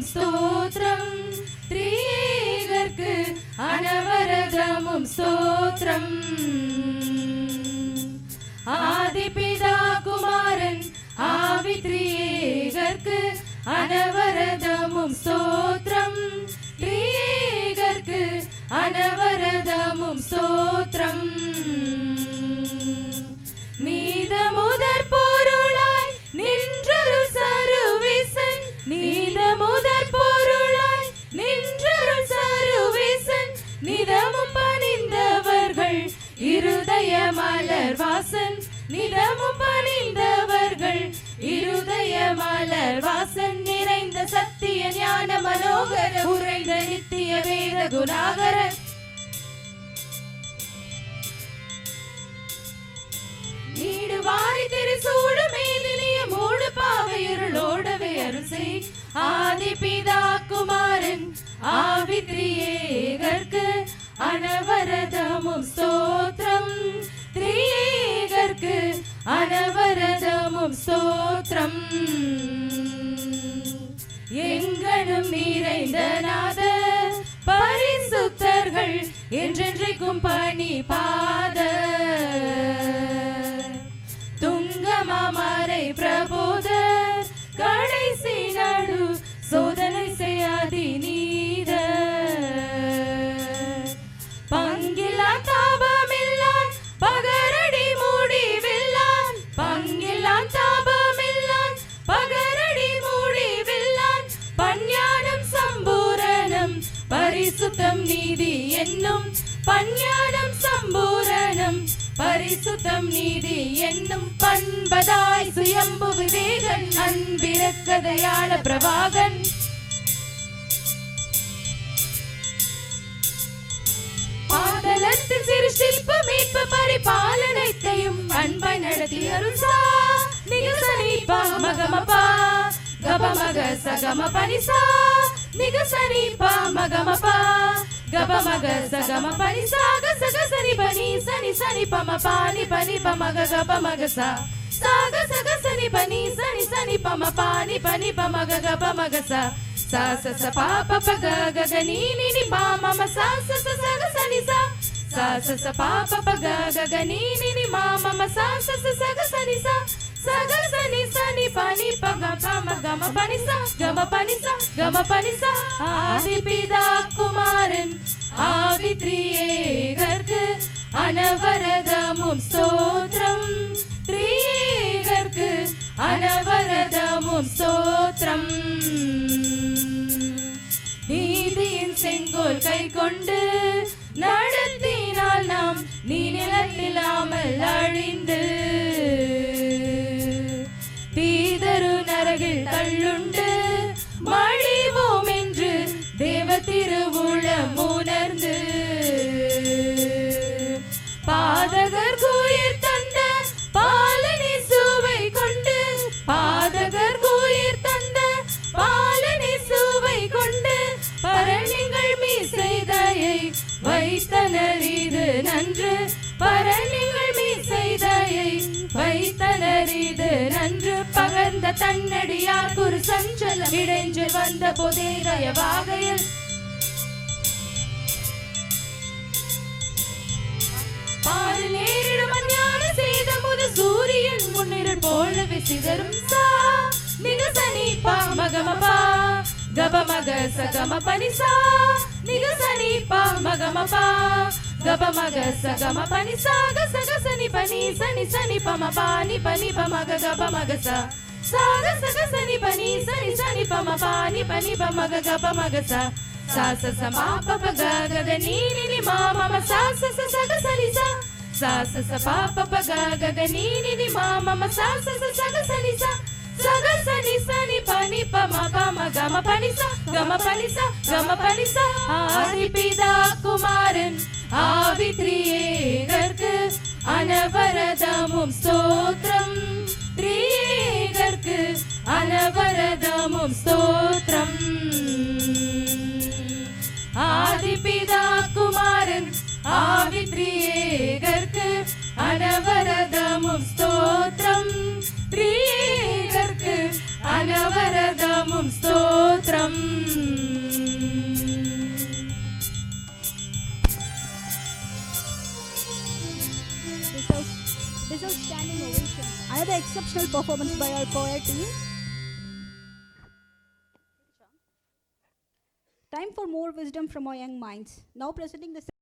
ஸ்தோத்திரம், திரியேகர்க்கு அனவரதமும் ஸ்தோத்திரம். ஆதிபிதா குமாரன் ஆவி திரியேகர்க்கு அனவரதமும் ஸ்தோத்திரம், திரியேகர்க்கு அனவரதமும் ஸ்தோத்திரம். நீத முதற் பொருளாய் நின்றருள் சருவேசன், நீத முதற் பொருளாய் நின்றருள் சருவேசன், நிதமும் பணிந்தவர்கள் இருதய மலர் வாசன், நிதமும் பணிந்தவர்கள் இருதய மலர் வாசன். நிறைந்த சத்திய ஞான மனோகர உறைந்த நித்திய வேத குணாகர நீடு வாரி திரு சூடு மேதினிய மூடு பாவையுருளோடவே அருசை. ஆதிபிதா குமாரன் ஆவி திரியேகர்க்கு அனவரதமும் ஸ்தோத்திரம், திரியேகர்க்கு அனவரதமும் ஸ்தோத்திரம். எங்கனும் நிறைந்த நாத பரிசுத்தர்கள் என்றென்றைக்கும் பணி பாத துங்கமாமரை பிரபோதர் கடைசி நடு சோதனை செய்யாதி நீத பங்கில்லா தாபமில்லான் பகரடி மூடிவில்லான், பங்கில்லா தாபமில்லான் பகரடி மூடிவில்லான். பஞ்ஞானம் சம்பூரணம் பரிசுத்தம் நீதி என்னும், பஞ்ஞானம் சம்பூரணம் பரிசுத்தம் நீதி என்னும். பண்பதாய் சுயம்பு விவேகன் அன்பிறக்கதையாள பிரவாகன், பாதலத்தில் சிருஷ்டிப்பு மீட்பு பரிபாலனைத்தையும் அன்பாய் நடத்தி அருள்சா. நிகசனிப்பா மகமபா கபமக சகம பனிசா, நிகசனிப்பா மகமபா கபமக சகம பனிசா கசக சனி பனி சனி சனி பம பானி பனி பமக கபமகசா சாக சக சனி பனி சனி சனி பம பானி பனி பமக கபமகசா சா ச ச பா ப ப க க க நீ நீ நீ பா ம ம சா ச ச ச க ச நி சா சா ச ச பா ப ப க க க நீ நீ நீ மா ம ம சா ச ச ச க ச நி சா சா க ச நி ச நி ப நி ப க ப ம க ம ப நி சா க ம ப நி சா க ம ப நி சா. ஆதிபிதா குமாரன் ஆவி திரியேகர்க்கு அனவரதமும் ஸ்தோத்திரம், திரியேகர்க்கு அனவரதமும் ஸ்தோத்திரம். நீதியின் செங்கோல் கை கொண்டு நடத்தினால் நாம் நீ நிலத்திலாமல் அழிந்து தீதரு நரகில் தள்ளுண்டு மடிவோம் என்று தேவ திருவுளம் உணர்ந்து பாதகர் உயிர் தந்த பாலனை சுவை கொண்டு, பாதகர் உயிர் தந்த பாலனை சுவை கொண்டு பரணிகள் மீசைதையை வைத்தனர் இது நன்று, பரணிகள் மீசைதையை வைத்தனர் இது நன்று. பகர்ந்த தன்னடியார் குரு சஞ்சலம் இடைஞ்சு வந்த போதே தயவாகையில் பாரு நேரிடும் அஞ்ஞான செய்த முது சூரியன் முன்னிரல் போலவே சிதறும் சா நிகசனி பா மகமபா கபமக சகம பனிசா நிகசனி பா மகமபா கபமக சகம பனிசா கசக சனி பனி சனி சனி பம பானி பனி பமக கபமகசா சாக சக சனி பனி சனி சனி பம பானி பனி பமக கபமகசா சா ச ச மா ப ப க க க நீ நீ நீ மா ம ம சா ச ச ச க ச நி சா சா ச ச பா ப ப க க க நீ நீ நீ மா ம ம சா ச ச ச க ச நி சா சா க ச நி ச நி ப நி ப ம க ம க ம ப நி சா க ம ப நி சா க ம ப நி சா. ஆதிபிதா குமாரன் ஆவி திரியேகர்க்கு அனவரதமும் ஸ்தோத்திரம், திரியேகர்க்கு அனவரதமும் ஸ்தோத்திரம். ஆதிபிதா குமாரன் ஆவி திரியேகர்க்கு அனவரதமும் ஸ்தோத்திரம், திரியேகர்க்கு அனவரதமும் ஸ்தோத்திரம். deserve standing ovation. Another exceptional performance by our choir team. Time for more wisdom from our young minds. Now presenting the